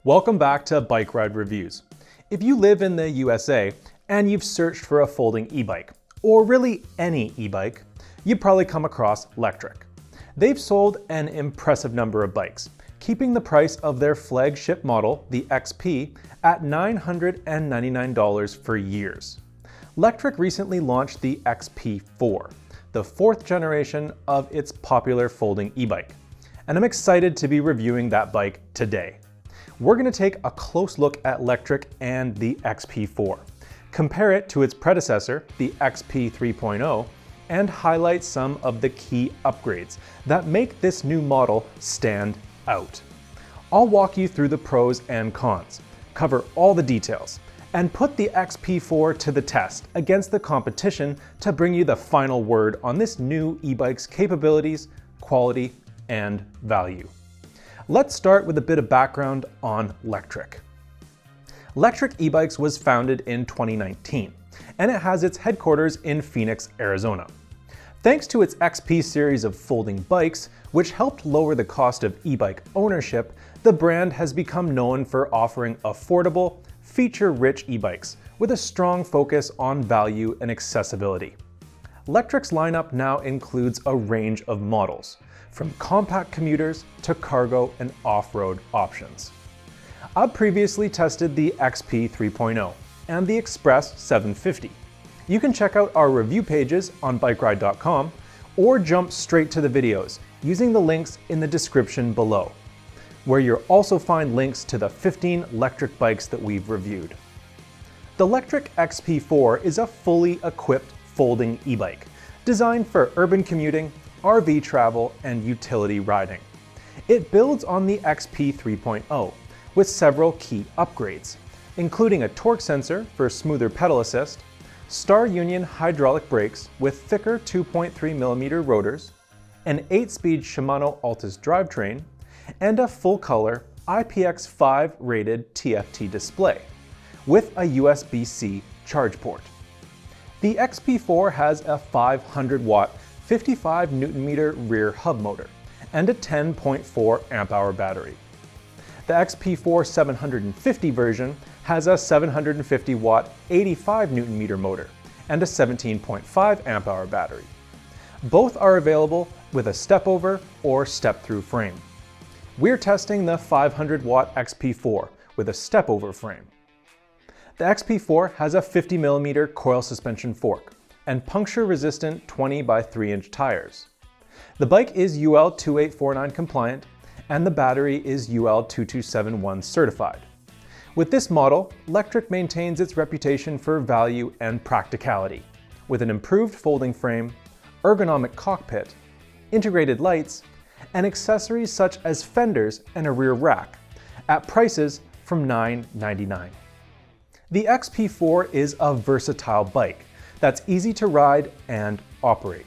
Welcome back to Bike Ride Reviews. If you live in the USA and you've searched for a folding e-bike, or really any e-bike, you've probably come across Lectric. They've sold an impressive number of bikes, keeping the price of their flagship model, the XP, at $999 for years. Lectric recently launched the XP4, the fourth generation of its popular folding e-bike, and I'm excited to be reviewing that bike today. We're going to take a close look at Lectric and the XP4, compare it to its predecessor, the XP 3.0, and highlight some of the key upgrades that make this new model stand out. I'll walk you through the pros and cons, cover all the details, and put the XP4 to the test against the competition to bring you the final word on this new e-bike's capabilities, quality, and value. Let's start with a bit of background on Lectric. Lectric e-bikes was founded in 2019, and it has its headquarters in Phoenix, Arizona. Thanks to its XP series of folding bikes, which helped lower the cost of e-bike ownership, the brand has become known for offering affordable, feature-rich e-bikes with a strong focus on value and accessibility. Lectric's lineup now includes a range of models, from compact commuters to cargo and off-road options. I've previously tested the XP 3.0 and the Express 750. You can check out our review pages on bikeride.com or jump straight to the videos using the links in the description below, where you'll also find links to the 15 Lectric bikes that we've reviewed. The Lectric XP4 is a fully equipped folding e-bike designed for urban commuting, RV travel, and utility riding. It builds on the XP 3.0 with several key upgrades, including a torque sensor for smoother pedal assist, Star Union hydraulic brakes with thicker 2.3mm rotors, an 8-speed Shimano Altus drivetrain, and a full-color IPX5 rated TFT display with a USB-C charge port. The XP4 has a 500-watt 55 Nm rear hub motor and a 10.4 amp-hour battery. The XP4 750 version has a 750-watt 85 Nm motor and a 17.5 amp-hour battery. Both are available with a step-over or step-through frame. We're testing the 500-watt XP4 with a step-over frame. The XP4 has a 50mm coil suspension fork and puncture-resistant 20 by 3-inch tires. The bike is UL 2849 compliant, and the battery is UL 2271 certified. With this model, Lectric maintains its reputation for value and practicality, with an improved folding frame, ergonomic cockpit, integrated lights, and accessories such as fenders and a rear rack, at prices from $999. The XP4 is a versatile bike that's easy to ride and operate.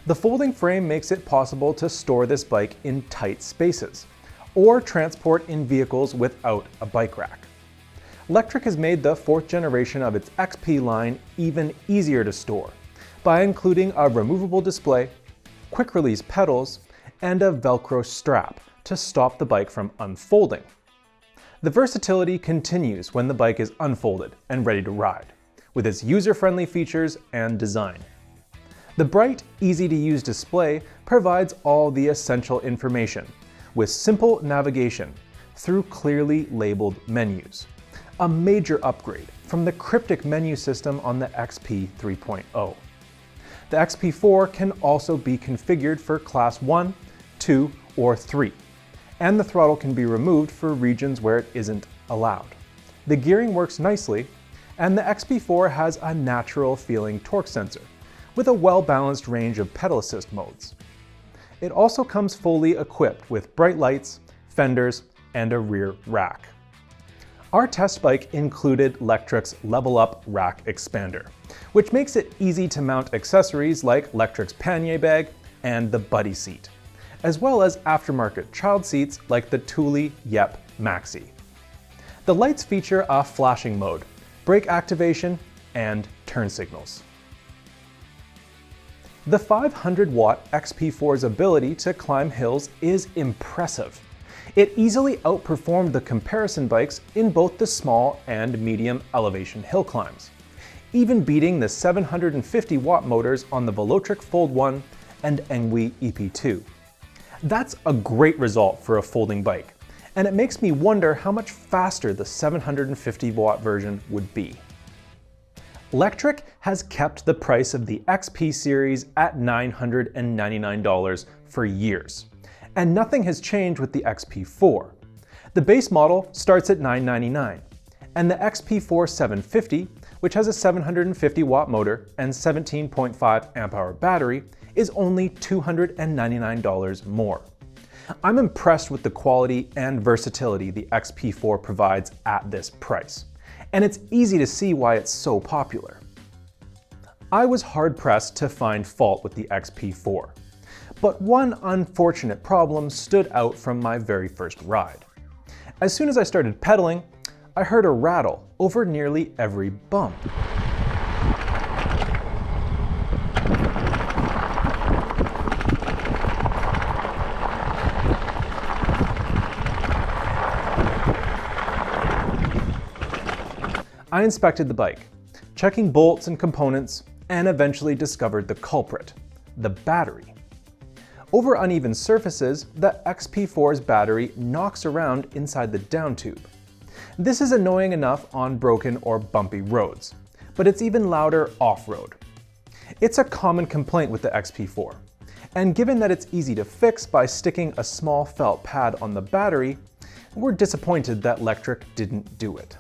The folding frame makes it possible to store this bike in tight spaces, or transport in vehicles without a bike rack. Lectric has made the fourth generation of its XP line even easier to store by including a removable display, quick-release pedals, and a Velcro strap to stop the bike from unfolding. The versatility continues when the bike is unfolded and ready to ride, with its user-friendly features and design. The bright, easy-to-use display provides all the essential information, with simple navigation through clearly labeled menus, a major upgrade from the cryptic menu system on the XP 3.0. The XP4 can also be configured for Class 1, 2, or 3, and the throttle can be removed for regions where it isn't allowed. The gearing works nicely, and the XP4 has a natural-feeling torque sensor with a well-balanced range of pedal assist modes. It also comes fully equipped with bright lights, fenders, and a rear rack. Our test bike included Lectric's Level Up Rack Expander, which makes it easy to mount accessories like Lectric's pannier bag and the buddy seat, as well as aftermarket child seats like the Thule Yep Maxi. The lights feature a flashing mode, brake activation, and turn signals. The 500-watt XP4's ability to climb hills is impressive. It easily outperformed the comparison bikes in both the small and medium elevation hill climbs, even beating the 750 watt motors on the Lectric Fold 1 and Engwe EP2. That's a great result for a folding bike, and it makes me wonder how much faster the 750 watt version would be. Lectric has kept the price of the XP series at $999 for years, and nothing has changed with the XP4. The base model starts at $999, and the XP4 750, which has a 750 watt motor and 17.5 amp hour battery, is only $299 more. I'm impressed with the quality and versatility the XP4 provides at this price, and it's easy to see why it's so popular. I was hard-pressed to find fault with the XP4, but one unfortunate problem stood out from my very first ride. As soon as I started pedaling, I heard a rattle over nearly every bump. I inspected the bike, checking bolts and components, and eventually discovered the culprit, the battery. Over uneven surfaces, the XP4's battery knocks around inside the down tube. This is annoying enough on broken or bumpy roads, but it's even louder off-road. It's a common complaint with the XP4, and given that it's easy to fix by sticking a small felt pad on the battery, we're disappointed that Lectric didn't do it.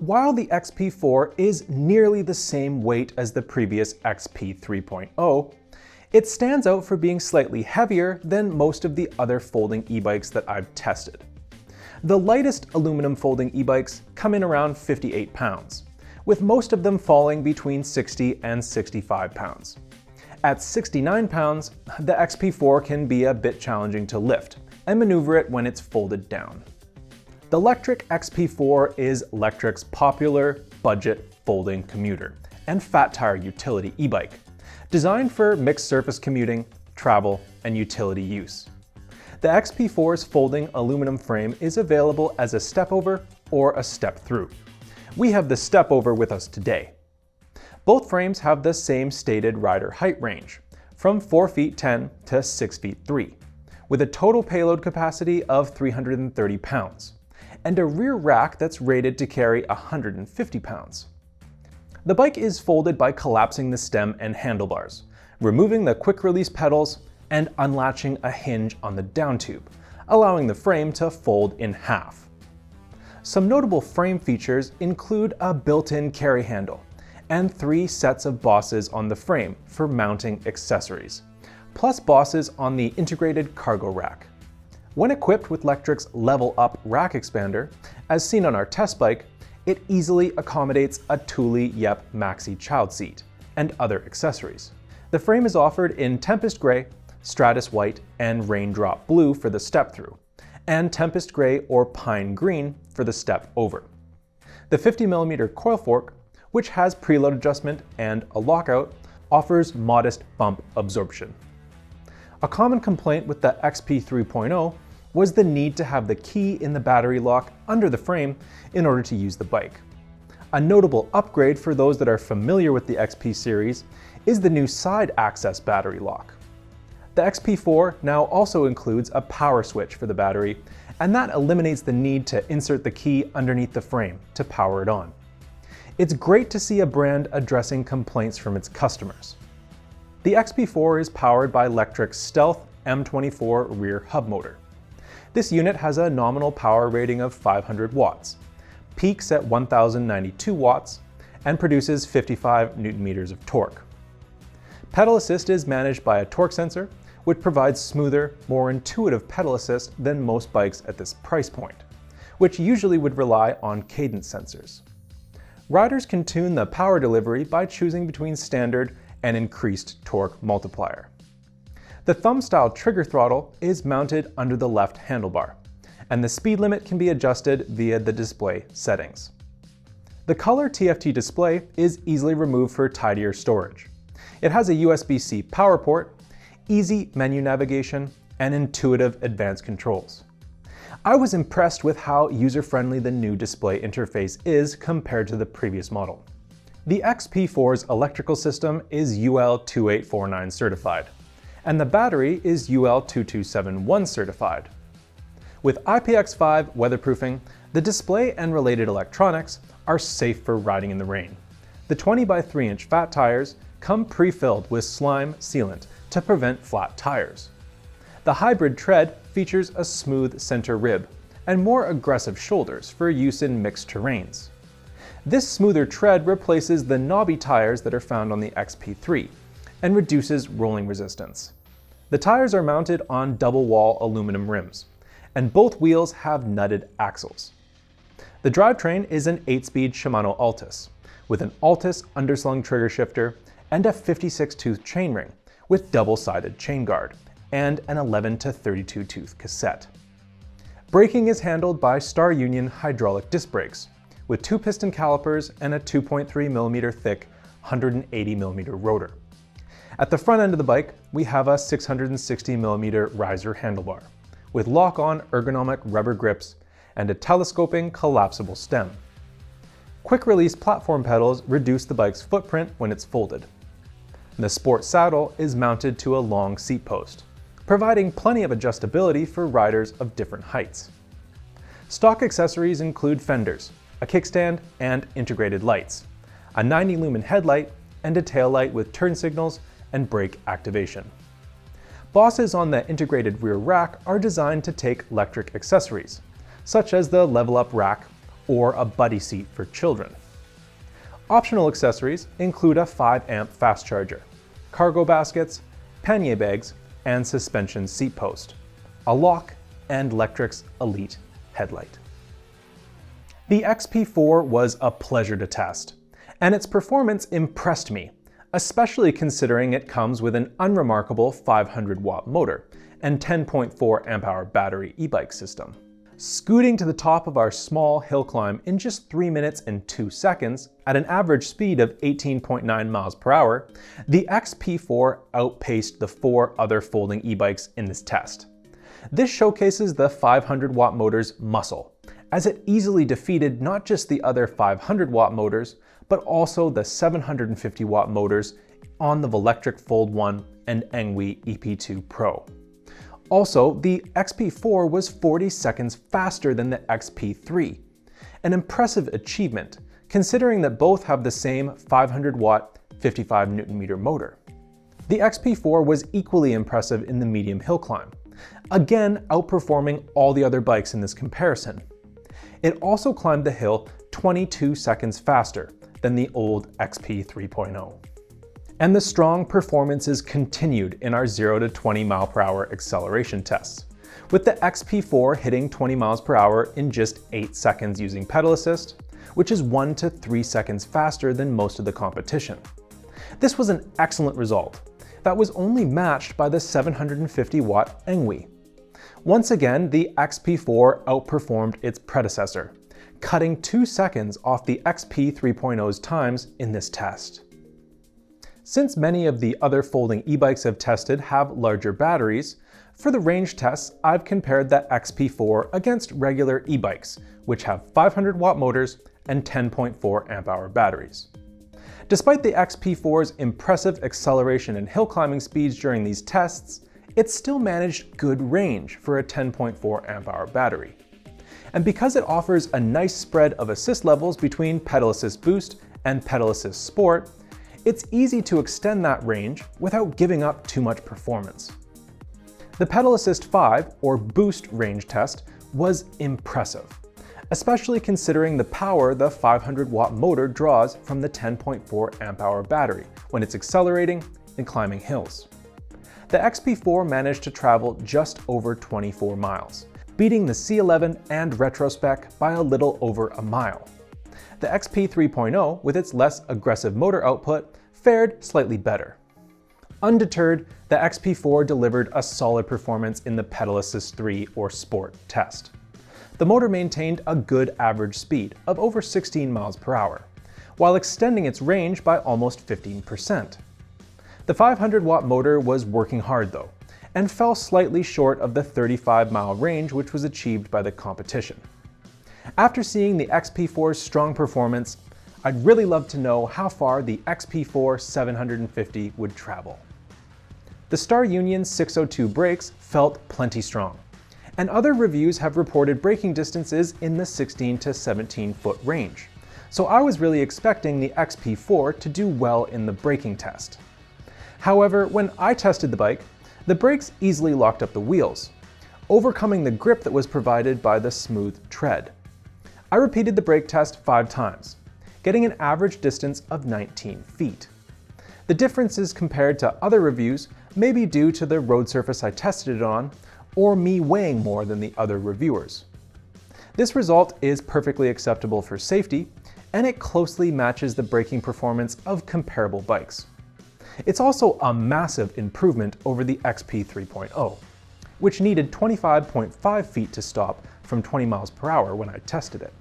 While the XP4 is nearly the same weight as the previous XP 3.0, it stands out for being slightly heavier than most of the other folding e-bikes that I've tested. The lightest aluminum folding e-bikes come in around 58 pounds, with most of them falling between 60 and 65 pounds. At 69 pounds, the XP4 can be a bit challenging to lift and maneuver it when it's folded down. The Lectric XP4 is Lectric's popular budget folding commuter and fat tire utility e-bike, designed for mixed surface commuting, travel, and utility use. The XP4's folding aluminum frame is available as a step-over or a step-through. We have the step-over with us today. Both frames have the same stated rider height range, from 4 feet 10 to 6 feet 3, with a total payload capacity of 330 pounds. And a rear rack that's rated to carry 150 pounds. The bike is folded by collapsing the stem and handlebars, removing the quick-release pedals, and unlatching a hinge on the down tube, allowing the frame to fold in half. Some notable frame features include a built-in carry handle and 3 sets of bosses on the frame for mounting accessories, plus bosses on the integrated cargo rack. When equipped with Lectric's Level Up rack expander, as seen on our test bike, it easily accommodates a Thule Yep Maxi child seat and other accessories. The frame is offered in Tempest Gray, Stratus White, and Raindrop Blue for the step-through, and Tempest Gray or Pine Green for the step-over. The 50mm coil fork, which has preload adjustment and a lockout, offers modest bump absorption. A common complaint with the XP 3.0 was the need to have the key in the battery lock under the frame in order to use the bike. A notable upgrade for those that are familiar with the XP series is the new side access battery lock. The XP4 now also includes a power switch for the battery, and that eliminates the need to insert the key underneath the frame to power it on. It's great to see a brand addressing complaints from its customers. The XP4 is powered by Lectric's Stealth M24 rear hub motor. This unit has a nominal power rating of 500 watts, peaks at 1092 watts, and produces 55 Nm of torque. Pedal assist is managed by a torque sensor, which provides smoother, more intuitive pedal assist than most bikes at this price point, which usually would rely on cadence sensors. Riders can tune the power delivery by choosing between standard and increased torque multiplier. The thumb-style trigger throttle is mounted under the left handlebar, and the speed limit can be adjusted via the display settings. The color TFT display is easily removed for tidier storage. It has a USB-C power port, easy menu navigation, and intuitive advanced controls. I was impressed with how user-friendly the new display interface is compared to the previous model. The XP4's electrical system is UL2849 certified, and the battery is UL2271 certified. With IPX5 weatherproofing, the display and related electronics are safe for riding in the rain. The 20 by 3 inch fat tires come pre-filled with slime sealant to prevent flat tires. The hybrid tread features a smooth center rib and more aggressive shoulders for use in mixed terrains. This smoother tread replaces the knobby tires that are found on the XP3 and reduces rolling resistance. The tires are mounted on double-wall aluminum rims, and both wheels have nutted axles. The drivetrain is an 8-speed Shimano Altus, with an Altus underslung trigger shifter and a 56-tooth chainring with double-sided chain guard, and an 11 to 32-tooth cassette. Braking is handled by Star Union hydraulic disc brakes, with 2 piston calipers and a 2.3mm thick 180mm rotor. At the front end of the bike, we have a 660mm riser handlebar, with lock-on ergonomic rubber grips and a telescoping collapsible stem. Quick-release platform pedals reduce the bike's footprint when it's folded. The sport saddle is mounted to a long seat post, providing plenty of adjustability for riders of different heights. Stock accessories include fenders, a kickstand, and integrated lights, a 90-lumen headlight, and a taillight with turn signals and brake activation. Bosses on the integrated rear rack are designed to take Lectric accessories, such as the level-up rack or a buddy seat for children. Optional accessories include a 5-amp fast charger, cargo baskets, pannier bags, and suspension seat post, a lock, and Lectric's Elite headlight. The XP4 was a pleasure to test, and its performance impressed me, especially considering it comes with an unremarkable 500-watt motor and 10.4 amp-hour battery e-bike system. Scooting to the top of our small hill climb in just 3 minutes and 2 seconds at an average speed of 18.9 miles per hour, the XP4 outpaced the 4 other folding e-bikes in this test. This showcases the 500-watt motor's muscle, as it easily defeated not just the other 500-watt motors, but also the 750-watt motors on the Lectric Fold 1 and Engwe EP2 Pro. Also, the XP4 was 40 seconds faster than the XP3, an impressive achievement considering that both have the same 500-watt 55 Nm motor. The XP4 was equally impressive in the medium hill climb, again outperforming all the other bikes in this comparison. It also climbed the hill 22 seconds faster than the old XP 3.0. And the strong performances continued in our 0 to 20 mph acceleration tests, with the XP4 hitting 20 miles per hour in just 8 seconds using pedal assist, which is 1 to 3 seconds faster than most of the competition. This was an excellent result that was only matched by the 750-watt Engwe. Once again, the XP4 outperformed its predecessor, cutting 2 seconds off the XP 3.0's times in this test. Since many of the other folding e-bikes I've tested have larger batteries, for the range tests I've compared the XP4 against regular e-bikes, which have 500-watt motors and 10.4 amp-hour batteries. Despite the XP4's impressive acceleration and hill climbing speeds during these tests, it still managed good range for a 10.4 amp-hour battery. And because it offers a nice spread of assist levels between pedal assist boost and pedal assist sport, it's easy to extend that range without giving up too much performance. The pedal assist 5 or boost range test was impressive, especially considering the power the 500-watt motor draws from the 10.4 amp-hour battery when it's accelerating and climbing hills. The XP4 managed to travel just over 24 miles, beating the C11 and Retrospec by a little over a mile. The XP 3.0, with its less aggressive motor output, fared slightly better. Undeterred, the XP4 delivered a solid performance in the Pedal Assist 3 or Sport test. The motor maintained a good average speed of over 16 miles per hour, while extending its range by almost 15%. The 500-watt motor was working hard though, and fell slightly short of the 35-mile range which was achieved by the competition. After seeing the XP4's strong performance, I'd really love to know how far the XP4 750 would travel. The Star Union 602 brakes felt plenty strong, and other reviews have reported braking distances in the 16 to 17 foot range, so I was really expecting the XP4 to do well in the braking test. However, when I tested the bike, the brakes easily locked up the wheels, overcoming the grip that was provided by the smooth tread. I repeated the brake test 5 times, getting an average distance of 19 feet. The differences compared to other reviews may be due to the road surface I tested it on, or me weighing more than the other reviewers. This result is perfectly acceptable for safety, and it closely matches the braking performance of comparable bikes. It's also a massive improvement over the XP 3.0, which needed 25.5 feet to stop from 20 miles per hour when I tested it.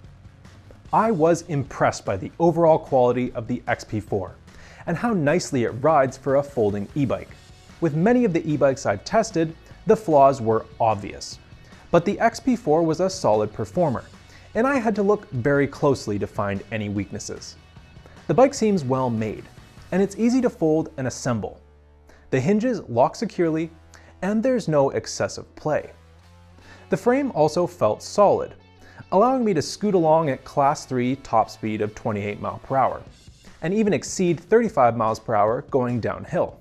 I was impressed by the overall quality of the XP4 and how nicely it rides for a folding e-bike. With many of the e-bikes I've tested, the flaws were obvious, but the XP4 was a solid performer, and I had to look very closely to find any weaknesses. The bike seems well made, and it's easy to fold and assemble. The hinges lock securely, and there's no excessive play. The frame also felt solid, allowing me to scoot along at Class 3 top speed of 28 miles per hour, and even exceed 35 miles per hour going downhill.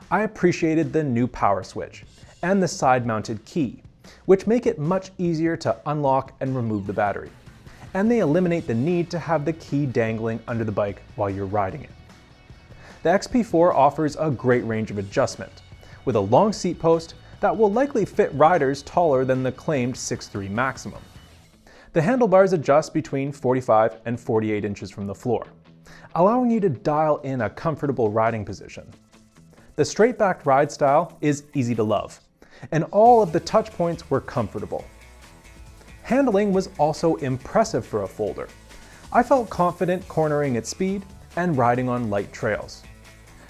I appreciated the new power switch and the side-mounted key, which make it much easier to unlock and remove the battery, and they eliminate the need to have the key dangling under the bike while you're riding it. The XP4 offers a great range of adjustment, with a long seat post that will likely fit riders taller than the claimed 6'3" maximum. The handlebars adjust between 45 and 48 inches from the floor, allowing you to dial in a comfortable riding position. The straight-backed ride style is easy to love, and all of the touch points were comfortable. Handling was also impressive for a folder. I felt confident cornering at speed and riding on light trails.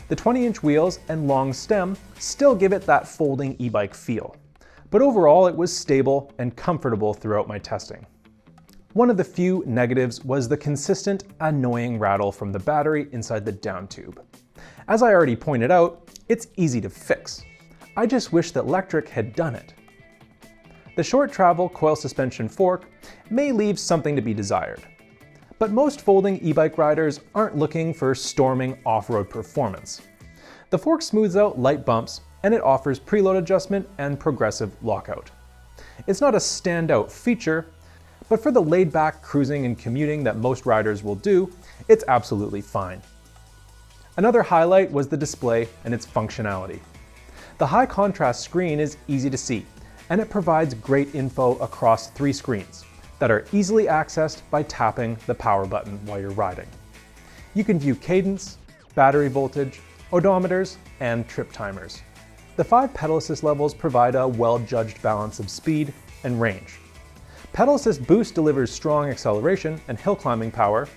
The 20-inch wheels and long stem still give it that folding e-bike feel, but overall it was stable and comfortable throughout my testing. One of the few negatives was the consistent, annoying rattle from the battery inside the down tube. As I already pointed out, it's easy to fix. I just wish that Lectric had done it. The short travel coil suspension fork may leave something to be desired, but most folding e-bike riders aren't looking for storming off-road performance. The fork smooths out light bumps, and it offers preload adjustment and progressive lockout. It's not a standout feature, but for the laid-back cruising and commuting that most riders will do, it's absolutely fine. Another highlight was the display and its functionality. The high contrast screen is easy to see, and it provides great info across 3 screens that are easily accessed by tapping the power button while you're riding. You can view cadence, battery voltage, odometers, and trip timers. The 5 pedal assist levels provide a well-judged balance of speed and range. Pedal assist boost delivers strong acceleration and hill climbing power,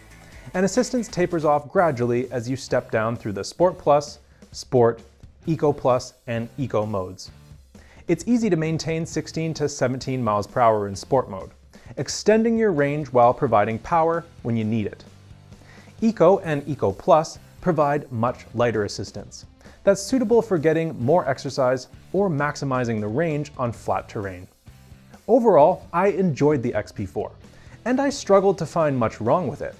and assistance tapers off gradually as you step down through the Sport Plus, Sport, Eco Plus, and Eco modes. It's easy to maintain 16 to 17 miles per hour in Sport mode, extending your range while providing power when you need it. Eco and Eco Plus provide much lighter assistance that's suitable for getting more exercise or maximizing the range on flat terrain. Overall, I enjoyed the XP4, and I struggled to find much wrong with it.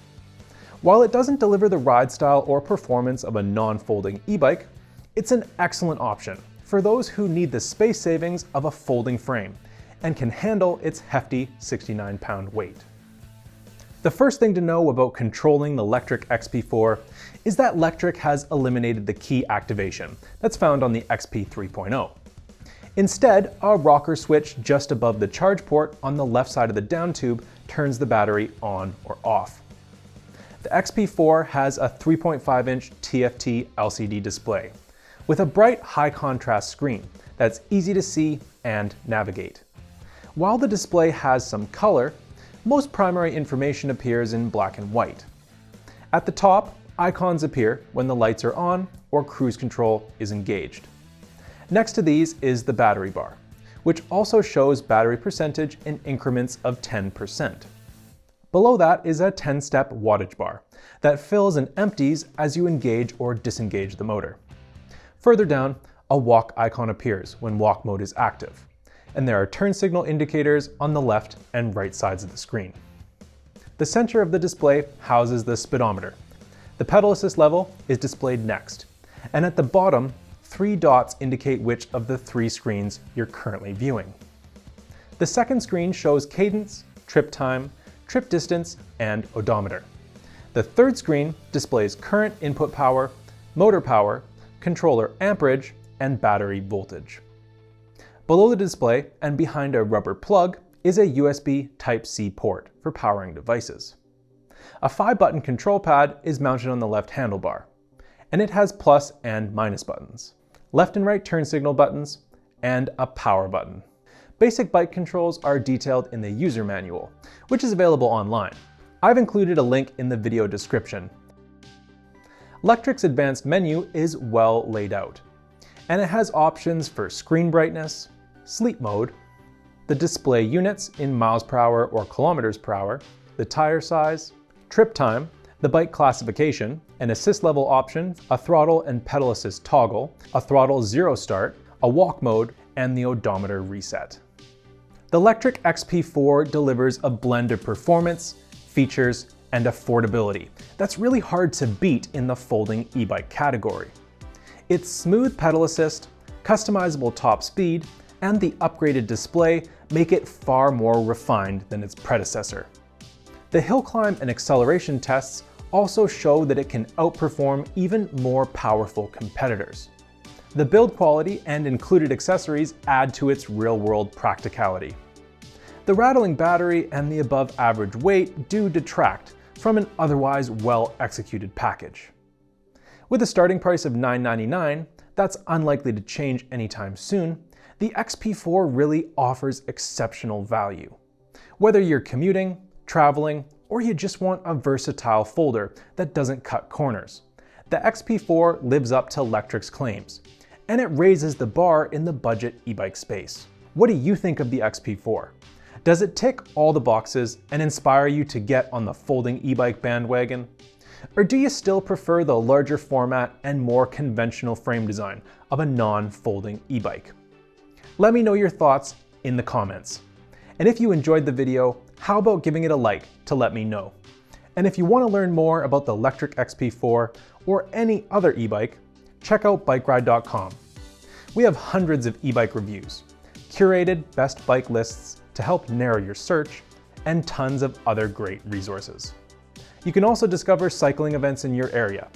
While it doesn't deliver the ride style or performance of a non-folding e-bike, it's an excellent option for those who need the space savings of a folding frame and can handle its hefty 69-pound weight. The first thing to know about controlling the Lectric XP4 is that Lectric has eliminated the key activation that's found on the XP 3.0. Instead, a rocker switch just above the charge port on the left side of the down tube turns the battery on or off. The XP4 has a 3.5-inch TFT LCD display with a bright high-contrast screen that's easy to see and navigate. While the display has some color, most primary information appears in black and white. At the top, icons appear when the lights are on or cruise control is engaged. Next to these is the battery bar, which also shows battery percentage in increments of 10%. Below that is a 10-step wattage bar that fills and empties as you engage or disengage the motor. Further down, a walk icon appears when walk mode is active, and there are turn signal indicators on the left and right sides of the screen. The center of the display houses the speedometer. The pedal assist level is displayed next, and at the bottom, 3 dots indicate which of the 3 screens you're currently viewing. The second screen shows cadence, trip time, trip distance, and odometer. The third screen displays current input power, motor power, controller amperage, and battery voltage. Below the display and behind a rubber plug is a USB Type-C port for powering devices. A 5-button control pad is mounted on the left handlebar, and it has plus and minus buttons, left and right turn signal buttons, and a power button. Basic bike controls are detailed in the user manual, which is available online. I've included a link in the video description. Lectric's advanced menu is well laid out, and it has options for screen brightness, sleep mode, the display units in miles per hour or kilometers per hour, the tire size, trip time, the bike classification, an assist level option, a throttle and pedal assist toggle, a throttle 0 start, a walk mode, and the odometer reset. The Lectric XP4 delivers a blend of performance, features, and affordability that's really hard to beat in the folding e-bike category. Its smooth pedal assist, customizable top speed, and the upgraded display make it far more refined than its predecessor. The hill climb and acceleration tests also show that it can outperform even more powerful competitors. The build quality and included accessories add to its real-world practicality. The rattling battery and the above-average weight do detract from an otherwise well-executed package. With a starting price of $999, that's unlikely to change anytime soon, the XP4 really offers exceptional value. Whether you're commuting, traveling, or you just want a versatile folder that doesn't cut corners, the XP4 lives up to Lectric's claims, and it raises the bar in the budget e-bike space. What do you think of the XP4? Does it tick all the boxes and inspire you to get on the folding e-bike bandwagon? Or do you still prefer the larger format and more conventional frame design of a non-folding e-bike? Let me know your thoughts in the comments. And if you enjoyed the video, how about giving it a like to let me know? And if you want to learn more about the Lectric XP4 or any other e-bike, check out bikeride.com. We have hundreds of e-bike reviews, curated best bike lists to help narrow your search, and tons of other great resources. You can also discover cycling events in your area,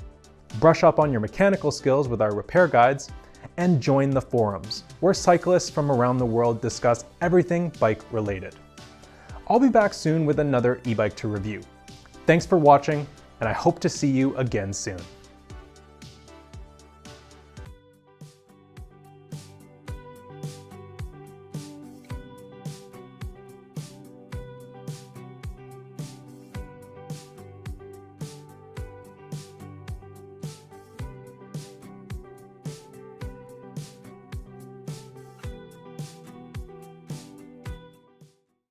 brush up on your mechanical skills with our repair guides, and join the forums, where cyclists from around the world discuss everything bike related. I'll be back soon with another e-bike to review. Thanks for watching, and I hope to see you again soon.